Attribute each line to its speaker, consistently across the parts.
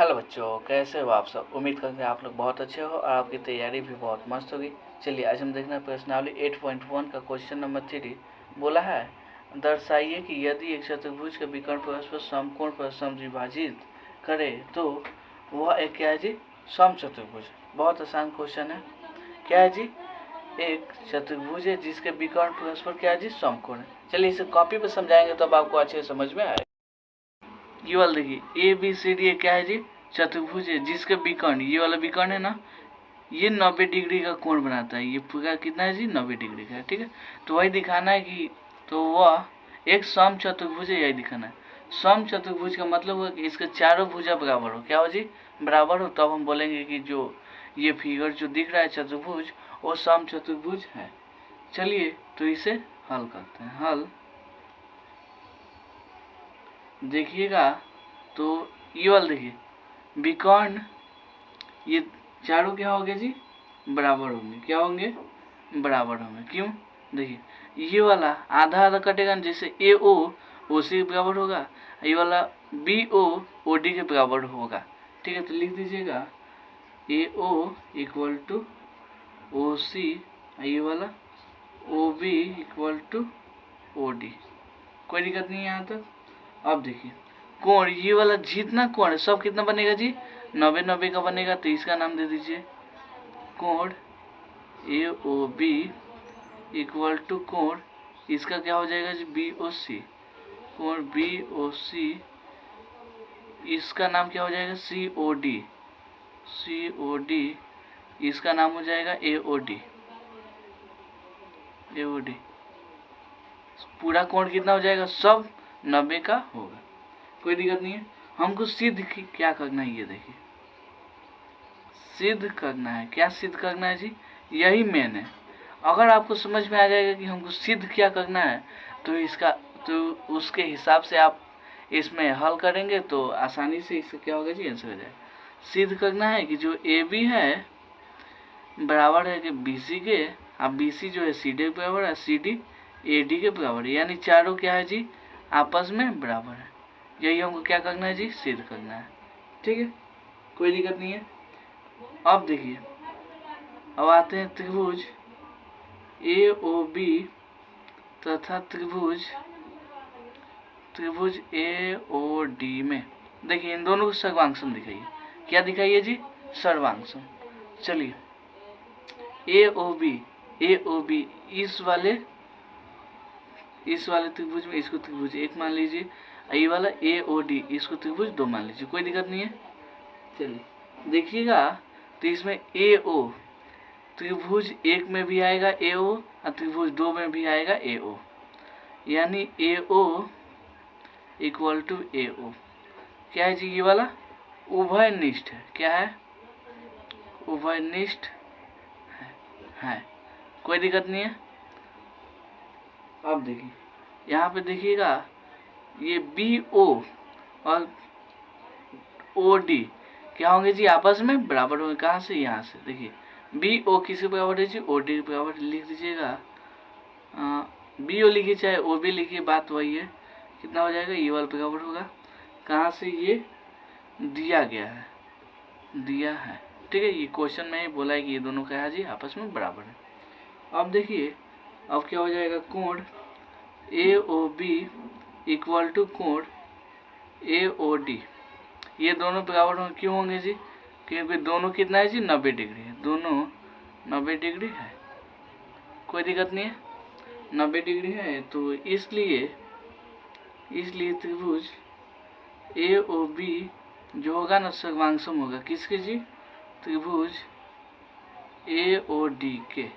Speaker 1: Hello बच्चों, कैसे हो आप सब। उम्मीद करते हैं आप लोग बहुत अच्छे हो और आपकी तैयारी भी बहुत मस्त होगी। चलिए आज हम देखना प्रश्नावली 8.1 का क्वेश्चन नंबर 3 बोला है, दर्शाइए कि यदि एक चतुर्भुज के विकर्ण परस्पर समकोण पर समद्विभाजित करे तो वह एक क्या है जी, सम चतुर्भुज। बहुत आसान क्वेश्चन है। क्या है जी, एक चतुर्भुज है जिसके विकर्ण परस्पर क्या है जी, समकोण है। चलिए इसे कॉपी पर समझाएंगे तब आपको अच्छे समझ में आएगा। ये वाला देखिए, ए बी सी डी क्या है जी, चतुर्भुज है जिसके विकर्ण, ये वाला विकर्ण है ना, ये 90 डिग्री का कोण बनाता है। ये पूरा कितना है जी, 90 डिग्री का है। ठीक है, तो वही दिखाना है कि तो वह एक सम चतुर्भुज है, यही दिखाना है। सम चतुर्भुज का मतलब हुआ कि इसके चारों भुजा बराबर हो। क्या हो जी, बराबर हो, तब हम बोलेंगे कि जो ये फिगर जो दिख रहा है चतुर्भुज, वो सम चतुर्भुज है। चलिए तो इसे हल करते हैं। हल देखिएगा तो ये वाला देखिए, विकर्ण ये चारों क्या होंगे जी, बराबर होंगे। क्या होंगे, बराबर होंगे। क्यों, देखिए ये वाला आधा आधा कटेगा ना, जैसे ए ओ ओ सी के बराबर होगा, ये वाला बी ओ ओ डी के बराबर होगा। ठीक है, तो लिख दीजिएगा ए O equal to O C, ये वाला O B equal to O D. कोई दिक्कत नहीं है यहाँ तक। अब देखिए कोण, ये वाला जितना कोण है सब कितना बनेगा जी, 90 90 का बनेगा। तो इसका नाम दे दीजिए कोण ए ओ बी इक्वल टू कोण, इसका क्या हो जाएगा जी, बी ओ सी। कोण बी ओ सी, इसका नाम क्या हो जाएगा, सी ओ डी। सी ओ डी, इसका नाम हो जाएगा ए ओ डी। ए ओ डी, पूरा कोण कितना हो जाएगा, सब 90 का होगा। कोई दिक्कत नहीं है। हमको सिद्ध क्या करना है, ये देखिए सिद्ध करना है। क्या सिद्ध करना है जी, यही मेन है। अगर आपको समझ में आ जाएगा कि हमको सिद्ध क्या करना है, तो इसका तो उसके हिसाब से आप इसमें हल करेंगे तो आसानी से इसका क्या होगा जी, आंसर हो जाएगा। सिद्ध करना है कि जो ए बी है बराबर है कि बी सी के, अब बी सी जो है सी डी के बराबर है, सी डी ए डी के बराबर है, यानी चारों क्या है जी, आपस में बराबर है। यही हमको क्या करना है जी, सिद्ध करना है। ठीक है, कोई दिक्कत नहीं है। अब देखिए, अब आते हैं त्रिभुज ए ओ बी तथा त्रिभुज ए ओ डी में। देखिए इन दोनों को सर्वांगसम दिखाइए। क्या दिखाइए जी, सर्वांगसम। चलिए ए ओ बी इस वाले त्रिभुज में इसको त्रिभुज 1 मान लीजिए, ये वाला ए ओ डी इसको त्रिभुज 2 मान लीजिए। कोई दिक्कत नहीं है। चलिए देखिएगा तो इसमें ए ओ त्रिभुज 1 में भी आएगा ए ओ और त्रिभुज 2 में भी आएगा ए ओ, यानी ए ओ इक्वल टू ए ओ। क्या है जी, ये वाला उभयनिष्ठ है। क्या है, उभयनिष्ठ है। कोई दिक्कत नहीं है। अब देखिए यहाँ पे देखिएगा, ये बी ओ और ओ डी क्या होंगे जी, आपस में बराबर होंगे। कहाँ से, यहाँ से। देखिए बी ओ किसके बराबर है जी, ओ डी के बराबर। लिख दीजिएगा बी ओ लिखिए चाहे ओ बी लिखिए, बात वही है। कितना हो जाएगा, ये वाला बराबर होगा। कहाँ से, ये दिया गया है, दिया है। ठीक है, ये क्वेश्चन में ही बोला है कि ये दोनों क्या है जी, आपस में बराबर है। अब देखिए अब क्या हो जाएगा, कोण ए ओ बी इक्वल टू कोण ए ओ डी, ये दोनों बराबर होंगे। क्यों होंगे जी, क्योंकि दोनों कितना है जी, 90 डिग्री है। दोनों 90 डिग्री है। कोई दिक्कत नहीं है, 90 डिग्री है। तो इसलिए त्रिभुज ए ओ बी जो होगा ना, सर्वांगसम होगा। किसके जी, त्रिभुज ए ओ डी के।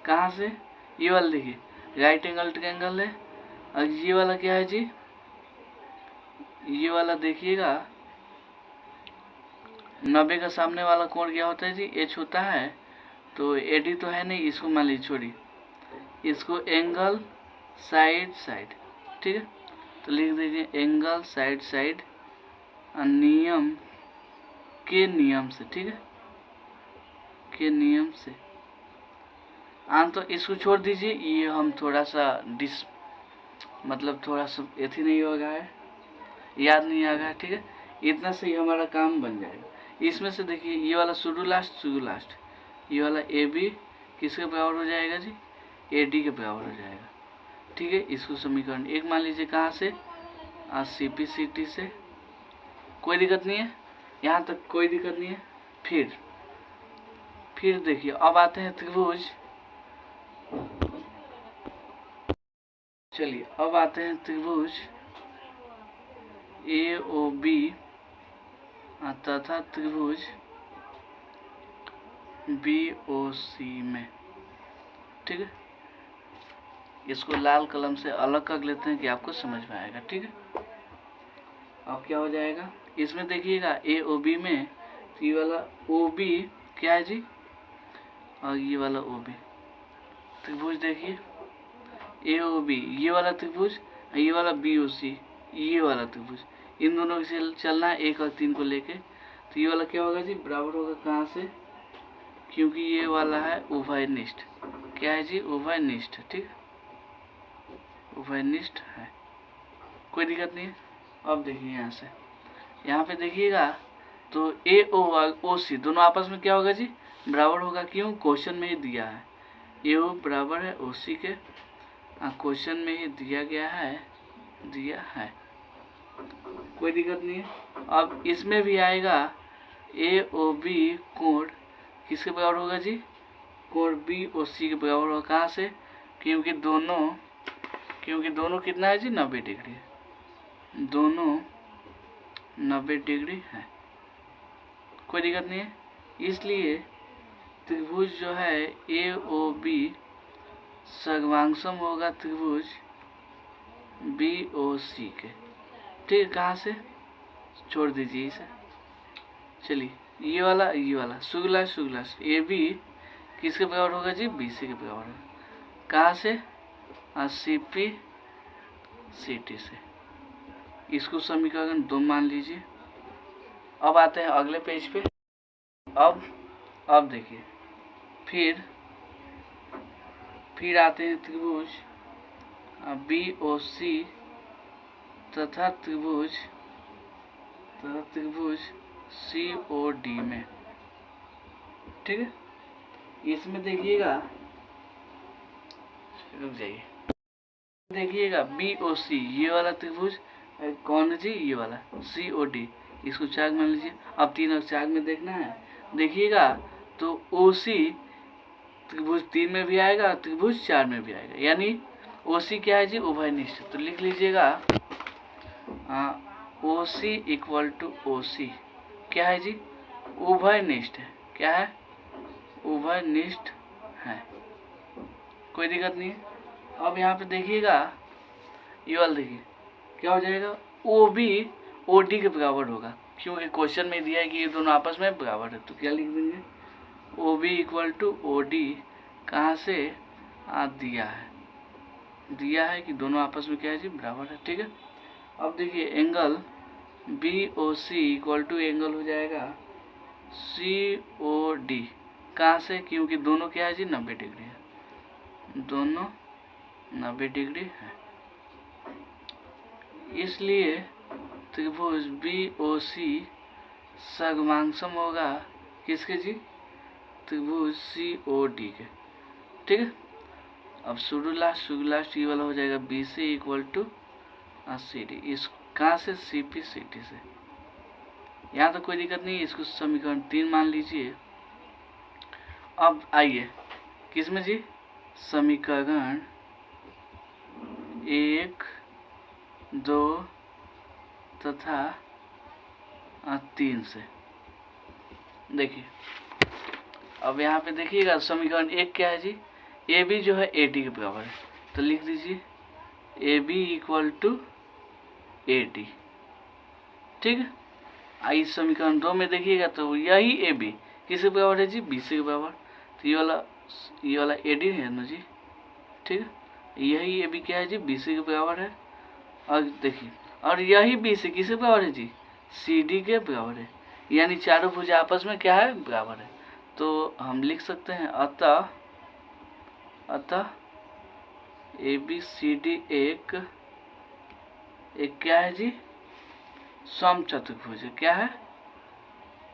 Speaker 1: कहाँ से, ये वाला देखिए राइट एंगल ट्रायंगल है। और ये वाला क्या है जी, ये वाला देखिएगा 90 का सामने वाला कोण क्या होता है जी, एच होता है। तो ए डी तो है नहीं, इसको मान लीजिए छोड़िए, इसको एंगल साइड साइड। ठीक है, तो लिख दीजिए एंगल साइड साइड नियम के नियम से। ठीक है, के नियम से। तो इसको छोड़ दीजिए, ये हम थोड़ा सा मतलब थोड़ा सा एथी नहीं हो रहा है, याद नहीं आ रहा है। ठीक है, इतना से ही हमारा काम बन जाएगा। इसमें से देखिए ये वाला शुरू लास्ट, ये वाला ए बी किसके बराबर हो जाएगा जी, ए डी के बराबर हो जाएगा। ठीक है, इसको समीकरण एक मान लीजिए कहाँ से, सी पी सी टी से। कोई दिक्कत नहीं है, यहाँ तक कोई दिक्कत नहीं है। फिर देखिए अब आते हैं त्रिभुज, चलिए अब आते हैं त्रिभुज ए ओ बी तथा त्रिभुज बी ओ सी में। ठीक है, इसको लाल कलम से अलग कर लेते हैं कि आपको समझ में आएगा। ठीक है, अब क्या हो जाएगा, इसमें देखिएगा ए ओ बी में ये वाला ओ बी क्या है जी, और ये वाला ओ बी त्रिभुज। देखिए ए ओ बी ये वाला त्रिभुज, ये वाला बी ओ सी ये वाला त्रिभुज, इन दोनों से चलना है 1 और 3 को लेके। तो ये वाला क्या होगा जी, बराबर होगा कहाँ से, क्योंकि ये वाला है उभयनिष्ठ। क्या है जी, उभयनिष्ठ। ठीक, उभयनिष्ठ है, कोई दिक्कत नहीं है। अब देखिए यहाँ से, यहाँ पे देखिएगा तो ए ओ और ओ सी दोनों आपस में क्या होगा जी, बराबर होगा। क्यों, क्वेश्चन में ही दिया है ए ओ बराबर है ओ सी के, क्वेश्चन में ही दिया गया है, कोई दिक्कत नहीं है। अब इसमें भी आएगा ए ओ बी कोण किसके बराबर होगा जी, कोण बी ओ सी के बराबर होगा। कहाँ से, क्योंकि दोनों कितना है जी, 90 डिग्री है, दोनों 90 डिग्री है, कोई दिक्कत नहीं है। इसलिए त्रिभुज जो है ए ओ बी सर्वांगसम होगा त्रिभुज बी ओ सी के। ठीक है, कहाँ से, छोड़ दीजिए इसे। चलिए ये वाला शुक्ला ए बी किसके बराबर होगा जी, बी सी के बराबर होगा। कहाँ से, सी पी सी टी से। इसको समीकरण 2 मान लीजिए। अब आते हैं अगले पेज पे। अब देखिए फिर आते हैं त्रिभुज बी ओ सी तथा त्रिभुज सी ओ डी में। ठीक है, इसमें देखिएगा, रुक जाइए, देखिएगा बी ओ सी ये वाला त्रिभुज कौन है जी, ये वाला सी ओ डी, इसको चार्ट मान लीजिए। अब 3 और 4 में देखना है, देखिएगा तो ओ सी त्रिभुज 3 में भी आएगा, त्रिभुज 4 में भी आएगा, यानी ओ सी क्या है जी, उभयनिष्ठ। तो लिख लीजिएगा ओ सी इक्वल टू ओ सी क्या है जी, उभयनिष्ठ है। क्या है, उभयनिष्ठ है, कोई दिक्कत नहीं है। अब यहाँ पे देखिएगा ये वाला, देखिए क्या हो जाएगा, ओ बी ओ डी के बराबर होगा, क्योंकि क्वेश्चन में दिया है कि ये दोनों आपस में बराबर है। तो क्या लिख देंगे, O B equal to O D, कहाँ से, दिया है कि दोनों आपस में क्या है जी, बराबर है। ठीक है, अब देखिए angle B O C equal to angle हो जाएगा सी ओ डी, कहाँ से, क्योंकि दोनों क्या है जी, 90 डिग्री है, दोनों 90 डिग्री है। इसलिए त्रिभुज बी ओ सी सर्वांगसम होगा किसके जी, त्रिभुज सी ओ डी के। ठीक है, अब शुरू लास्ट ये वाला हो जाएगा B C equal to C D, इस कहाँ से, सी पी सी टी से। यहाँ तो कोई दिक्कत नहीं है, इसको समीकरण 3 मान लीजिए। अब आइए किसमें जी, समीकरण 1, 2 तथा 3 से। देखिए अब यहाँ पे देखिएगा समीकरण 1 क्या है जी, ए बी जो है ए डी के बराबर है, तो लिख दीजिए A B equal to A D. ठीक है, इस समीकरण 2 में देखिएगा तो यही ए बी किसके बराबर है जी, बी सी के बराबर। तो ये वाला ए डी है ना जी। ठीक है, यही ए बी क्या है जी, बी सी के बराबर है। और देखिए, और यही बी सी किसके बराबर है जी, सी डी के बराबर है, यानी चारों भुजा आपस में क्या है, बराबर है। तो हम लिख सकते हैं अतः ए बी सी डी एक क्या है जी, सम चतुर्भुज है। क्या है?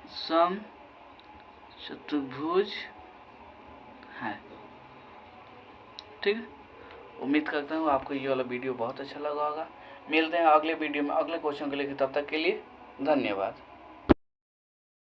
Speaker 1: सम चतुर्भुज है। ठीक है, उम्मीद करता हूँ आपको ये वाला वीडियो बहुत अच्छा लगा होगा। मिलते हैं अगले वीडियो में अगले क्वेश्चन को लेकर, तब तक के लिए धन्यवाद।